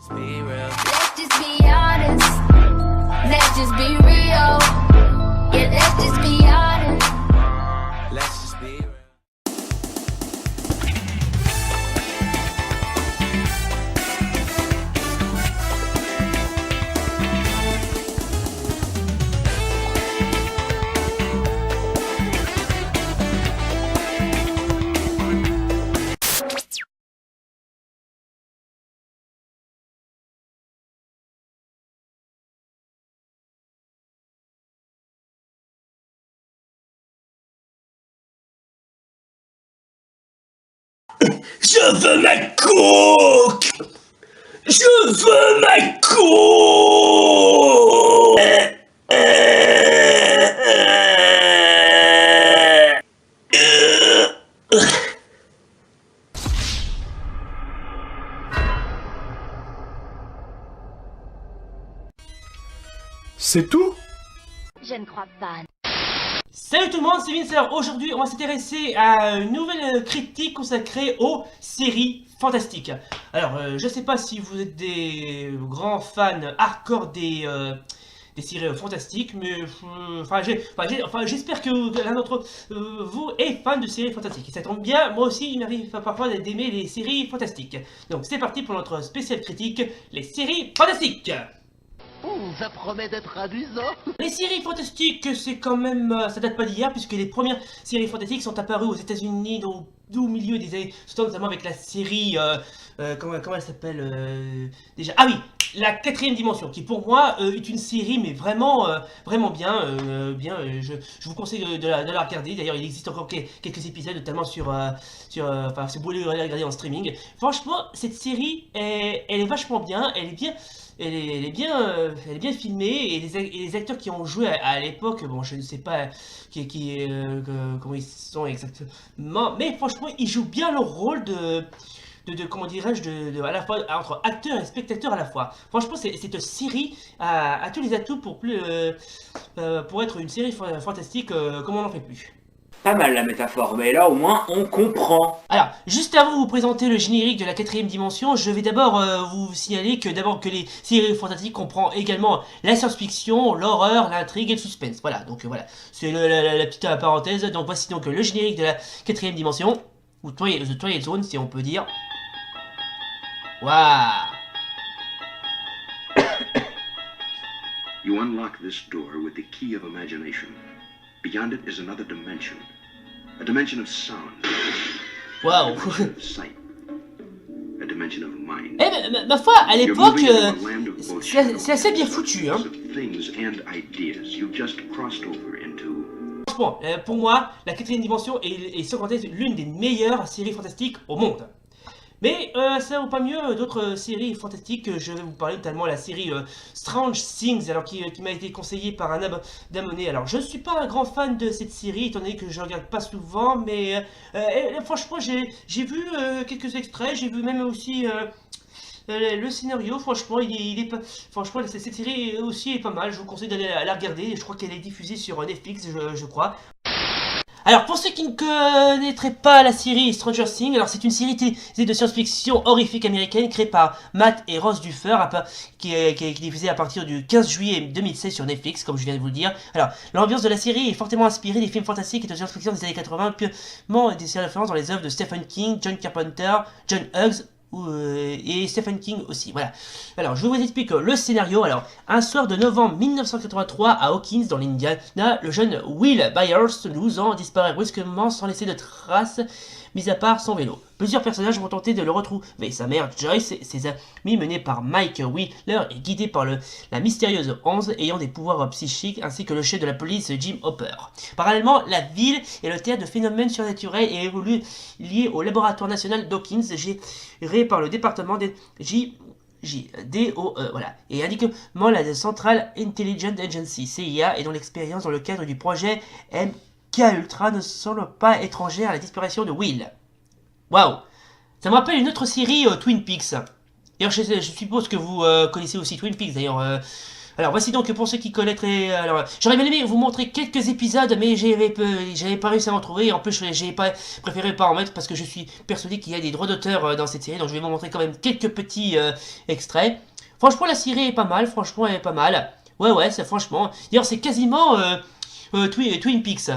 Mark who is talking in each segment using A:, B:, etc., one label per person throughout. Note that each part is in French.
A: just be real.
B: Let's just be honest. Let's just be real. Yeah, let's just be honest.
A: Let's just be real.
C: Je veux ma coke! Je veux ma coke!
D: C'est tout?
B: Je ne crois pas.
E: Salut tout le monde, c'est Vincer. Aujourd'hui, on va s'intéresser à une nouvelle critique consacrée aux séries fantastiques. Alors, je sais pas si vous êtes des grands fans hardcore des séries fantastiques, mais j'espère que l'un d'entre vous est fan de séries fantastiques. Et ça tombe bien, moi aussi, il m'arrive parfois d'aimer les séries fantastiques. Donc, c'est parti pour notre spéciale critique, les séries fantastiques.
F: Ça promet d'être amusant.
E: Les séries fantastiques, c'est quand même, ça date pas d'hier, puisque les premières séries fantastiques sont apparues aux États-Unis au milieu des années 60, notamment avec la série, comment elle s'appelle déjà? Ah oui, la quatrième dimension, qui pour moi est une série mais vraiment, vraiment bien, je vous conseille de la regarder. D'ailleurs, il existe encore quelques épisodes, notamment enfin, c'est beau de la regarder en streaming. Franchement, cette série, elle est vachement bien, elle est bien filmée, et les acteurs qui ont joué à l'époque, bon, je ne sais pas comment ils sont exactement, mais franchement, ils jouent bien leur rôle de comment dirais-je, à la fois entre acteurs et spectateurs à la fois. Franchement, cette série a tous les atouts pour être une série fantastique comme on n'en fait plus.
C: Pas mal la métaphore, mais là au moins on comprend.
E: Alors, juste avant de vous présenter le générique de la quatrième dimension, je vais d'abord vous signaler que les séries fantastiques comprend également la science-fiction, l'horreur, l'intrigue et le suspense. Voilà, donc voilà, c'est la petite parenthèse. Donc voici donc le générique de la quatrième dimension, ou The Twilight Zone si on peut dire. Waouh!
G: You unlock this door with the key of imagination. Beyond it is another dimension. A dimension of sound.
E: Waouh!
G: A dimension of sight. A dimension of mind.
E: Ma foi, à
G: You're
E: l'époque,
G: moving into a land of motion,
E: c'est assez bien foutu, hein.
G: of things and ideas you just crossed over into.
E: Franchement, pour moi, la quatrième dimension est sans conteste l'une des meilleures séries fantastiques au monde. Mais ça vaut pas mieux d'autres séries fantastiques. Je vais vous parler notamment de la série Strange Things, alors qui m'a été conseillée par un abonné. Alors je ne suis pas un grand fan de cette série, étant donné que je regarde pas souvent, mais franchement j'ai vu quelques extraits, j'ai vu même aussi le scénario. Franchement, franchement cette série aussi est pas mal. Je vous conseille d'aller la regarder. Je crois qu'elle est diffusée sur Netflix, je crois. Alors, pour ceux qui ne connaîtraient pas la série Stranger Things, alors c'est une série de science-fiction horrifique américaine créée par Matt et Ross Duffer, qui est diffusée à partir du 15 juillet 2016 sur Netflix, comme je viens de vous le dire. Alors, l'ambiance de la série est fortement inspirée des films fantastiques et de science-fiction des années 80, purement des références dans les œuvres de Stephen King, John Carpenter, John Hughes, et Stephen King aussi, voilà. Alors, je vous explique le scénario. Alors, un soir de novembre 1983 à Hawkins, dans l'Indiana, le jeune Will Byers, 12 ans, disparaît brusquement sans laisser de traces, mis à part son vélo. Plusieurs personnages vont tenter de le retrouver. Sa mère Joyce et ses amis menés par Mike Wheeler et guidés par la mystérieuse Onze ayant des pouvoirs psychiques, ainsi que le chef de la police Jim Hopper. Parallèlement, la ville est le théâtre de phénomènes surnaturels et évolue liés au laboratoire national d'Hawkins, géré par le département des DOE, voilà, et indiquement la Central Intelligence Agency, CIA, et dont l'expérience dans le cadre du projet MK Ultra ne semble pas étrangère à la disparition de Will. Waouh! Ça me rappelle une autre série, Twin Peaks. D'ailleurs, je suppose que vous connaissez aussi Twin Peaks, d'ailleurs. Alors voici donc pour ceux qui connaîtraient... Alors j'aurais bien aimé vous montrer quelques épisodes, mais j'avais pas réussi à en trouver. En plus j'ai pas préféré pas en mettre parce que je suis persuadé qu'il y a des droits d'auteur dans cette série. Donc je vais vous montrer quand même quelques petits extraits. Franchement la série est pas mal, franchement elle est pas mal. Ouais, c'est franchement... D'ailleurs c'est quasiment Twin Peaks.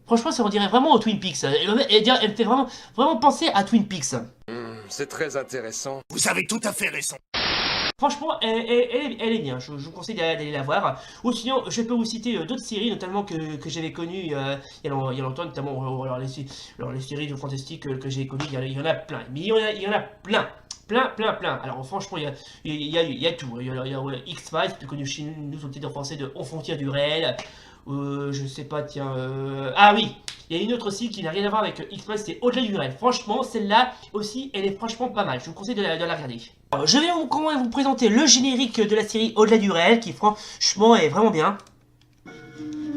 E: Franchement ça on dirait vraiment au Twin Peaks. Elle fait vraiment penser à Twin Peaks.
A: C'est très intéressant.
D: Vous avez tout à fait raison.
E: Franchement, elle est bien, je vous conseille d'aller la voir. Ou sinon, je peux vous citer d'autres séries, notamment que j'avais connues il y a longtemps, notamment alors les séries de fantastique que j'ai connues, il y en a plein. Mais il y en a plein. Plein. Alors franchement, il y a tout. Il y a X-Files, plus connu chez nous, sous le titre français de Aux frontières du réel. Je sais pas, tiens... Ah oui, il y a une autre aussi qui n'a rien à voir avec X-Files, c'est Au-delà du réel. Franchement, celle-là aussi, elle est franchement pas mal. Je vous conseille de la regarder. Alors, je vais vous présenter le générique de la série Au-delà du réel, qui franchement est vraiment bien.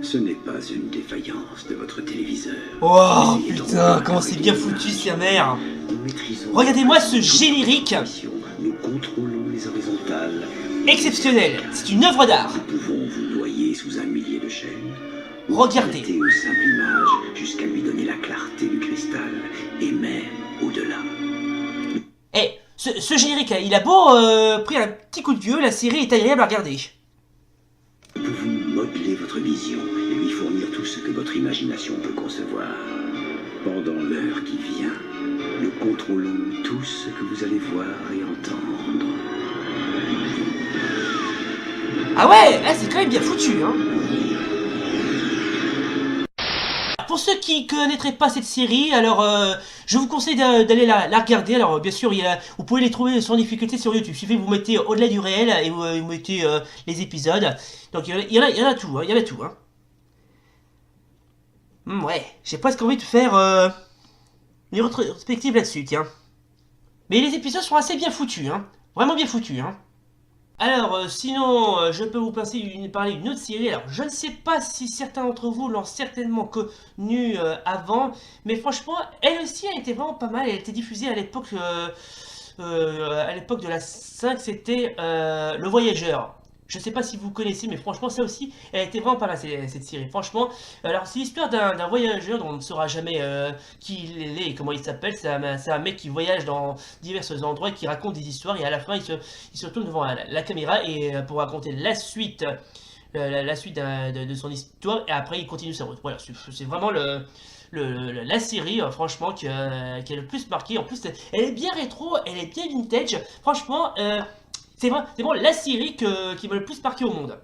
G: Ce n'est pas une défaillance de votre téléviseur.
E: Oh putain, comment c'est bien foutu, sa mère. Regardez-moi ce générique.
G: Nous contrôlons les horizontales.
E: Exceptionnel, c'est une œuvre d'art.
G: Nous pouvons vous noyer sous un millier de chaînes.
E: Regardez.
G: Traiter une simple image jusqu'à lui donner la clarté du cristal, et même au-delà.
E: Eh, ce générique, il a beau pris un petit coup de vieux, la série est agréable à regarder.
G: Nous pouvons modeler votre vision et lui fournir tout ce que votre imagination peut concevoir. Pendant l'heure qui vient, nous contrôlons tout ce que vous allez voir et entendre.
E: Ah ouais, c'est quand même bien foutu, hein. Pour ceux qui connaîtraient pas cette série, alors je vous conseille d'aller la regarder. Alors bien sûr, vous pouvez les trouver sans difficulté sur YouTube. Il suffit que vous mettez Au-delà du réel et vous mettez les épisodes. Donc il y en a tout, hein. Ouais, j'ai presque envie de faire une rétrospective là-dessus, tiens. Mais les épisodes sont assez bien foutus, hein. Vraiment bien foutus, hein. Alors, sinon, je peux vous parler d'une autre série. Alors, je ne sais pas si certains d'entre vous l'ont certainement connue avant, mais franchement, elle aussi, elle était vraiment pas mal. Elle était diffusée à l'époque de la 5, c'était Le Voyageur. Je sais pas si vous connaissez, mais franchement, ça aussi, elle était vraiment pas mal, cette série. Franchement, alors c'est l'histoire d'un voyageur dont on ne saura jamais qui il est et comment il s'appelle. C'est un mec qui voyage dans divers endroits et qui raconte des histoires. Et à la fin, il se retourne devant la caméra et pour raconter la suite, de son histoire. Et après, il continue sa route. Voilà, c'est vraiment la série, franchement, qui a le plus marqué. En plus, elle est bien rétro, elle est bien vintage. Franchement, c'est vraiment la série qui m'a le plus marqué au monde.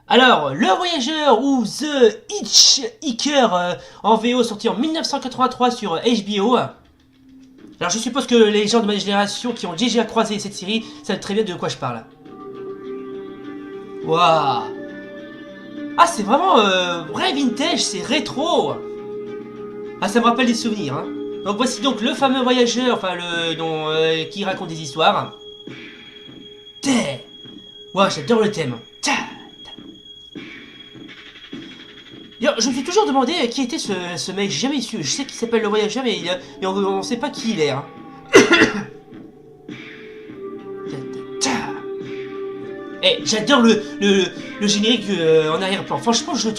E: Alors, Le Voyageur ou The Hitchhiker en VO sorti en 1983 sur HBO. Alors je suppose que les gens de ma génération qui ont déjà croisé cette série savent très bien de quoi je parle. Waouh. Ah, c'est vraiment vrai vintage, c'est rétro. Ah, ça me rappelle des souvenirs, hein. Donc voici donc le fameux voyageur, enfin qui raconte des histoires. Ouah, j'adore le thème. Je me suis toujours demandé qui était ce mec, j'ai jamais su. Je sais qu'il s'appelle le voyageur, mais on sait pas qui il est. Hein. Eh, j'adore le générique en arrière-plan. Franchement, je le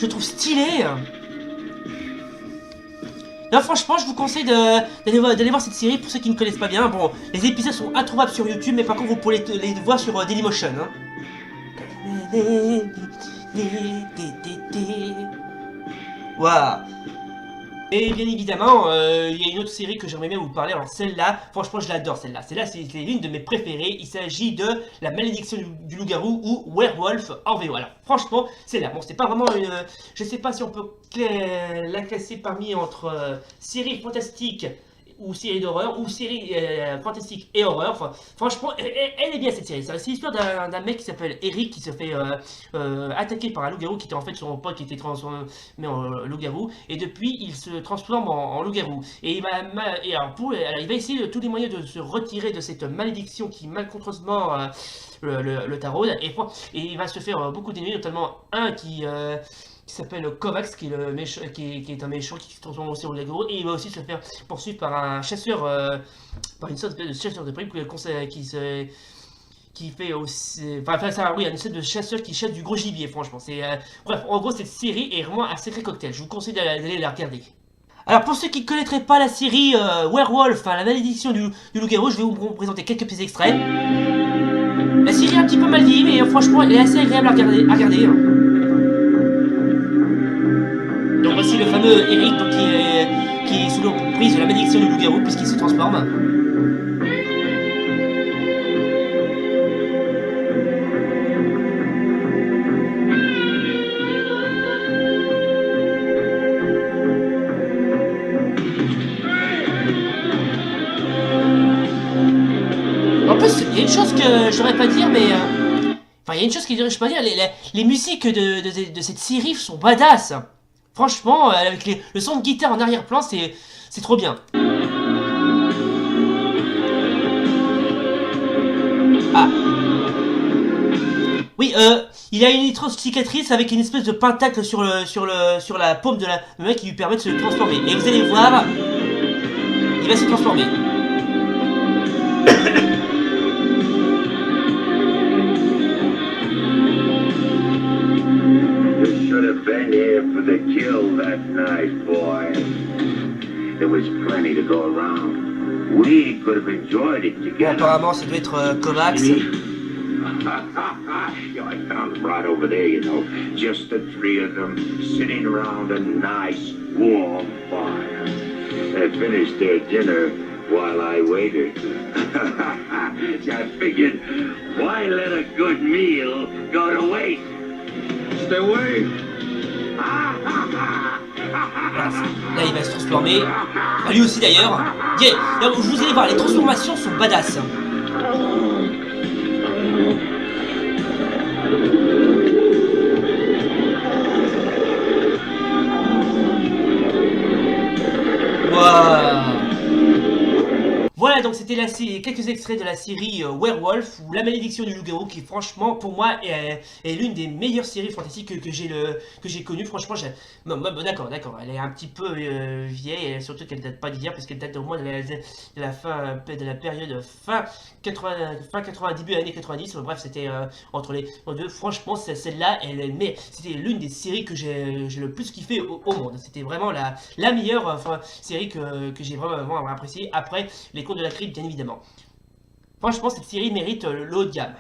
E: trouve stylé. Non, franchement, je vous conseille d'aller voir cette série pour ceux qui ne connaissent pas bien. Bon, les épisodes sont introuvables sur YouTube, mais par contre, vous pourrez les voir sur Dailymotion. Hein. Waouh. Et bien évidemment, il y a une autre série que j'aimerais bien vous parler. Alors celle-là, franchement, je l'adore celle-là. Celle-là, c'est l'une de mes préférées. Il s'agit de La Malédiction du Loup-Garou ou Werewolf en VO. Alors franchement, celle-là, bon, c'est pas vraiment une... Je sais pas si on peut la classer parmi entre série fantastique ou série d'horreur, ou série fantastique et horreur. Enfin, franchement, elle est bien cette série. C'est l'histoire d'un mec qui s'appelle Eric qui se fait attaquer par un loup-garou qui était en fait son pote qui était transformé en loup-garou. Et depuis, il se transforme en loup-garou. Et il va essayer de tous les moyens de se retirer de cette malédiction qui malencontreusement le taraude. Et il va se faire beaucoup d'ennemis, notamment un qui s'appelle Kovacs, qui est un méchant qui se transforme aussi en loup-garou, et il va aussi se faire poursuivre par un chasseur, par une sorte de chasseur de primes qui fait aussi... Enfin, ça, oui, une espèce de chasseur qui chasse du gros gibier, franchement. C'est bref, en gros, cette série est vraiment un sacré cocktail. Je vous conseille d'aller la regarder. Alors, pour ceux qui ne connaîtraient pas la série Werewolf, la malédiction du loup-garou, je vais vous présenter quelques petits extraits. La série est un petit peu mal dit, mais franchement, elle est assez agréable à regarder. Donc, voici le fameux Eric, donc, qui est sous l'emprise de la malédiction du loup-garou, puisqu'il se transforme. En plus, il y a une chose que je devrais pas dire, mais... Enfin, il y a une chose que je devrais pas dire, les musiques de cette série sont badass. Franchement, avec le son de guitare en arrière-plan, c'est trop bien. Ah. Oui, il a une étrange cicatrice avec une espèce de pentacle sur la paume de le mec qui lui permet de se transformer. Et vous allez voir, il va se transformer.
G: Been here for the kill that night, boy. There was plenty to go around. We could have enjoyed it
E: Bon,
G: together.
E: apparemment, ça doit être Kovacs.
G: Yeah, I found them right over there, you know. Just the three of them sitting around a nice warm fire. They finished their dinner while I waited. I figured, why let a good meal go to waste? Stay away.
E: Là, il va se transformer. Ah, lui aussi d'ailleurs. Yeah. Là, vous allez voir, les transformations sont badass. Wow. Voilà, donc c'était quelques extraits de la série Werewolf ou La Malédiction du Loup-Garou, qui franchement pour moi est l'une des meilleures séries fantastiques que j'ai connues. Franchement, d'accord, elle est un petit peu vieille, et surtout qu'elle date pas d'hier, puisqu'elle date au moins de la fin de la période fin 80, début années 90. Bref, c'était entre les deux. Franchement, celle-là, c'était l'une des séries que j'ai le plus kiffé au monde. C'était vraiment la meilleure série que j'ai vraiment appréciée après les de la crypte, bien évidemment. Franchement, cette série mérite le haut de gamme.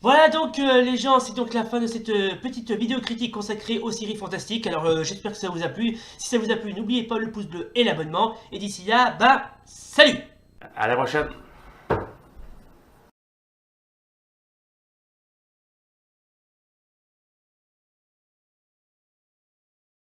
E: Voilà donc les gens, c'est donc la fin de cette petite vidéo critique consacrée aux séries fantastiques. Alors j'espère que ça vous a plu. Si ça vous a plu, n'oubliez pas le pouce bleu et l'abonnement. Et d'ici là, bah salut!
C: À la prochaine.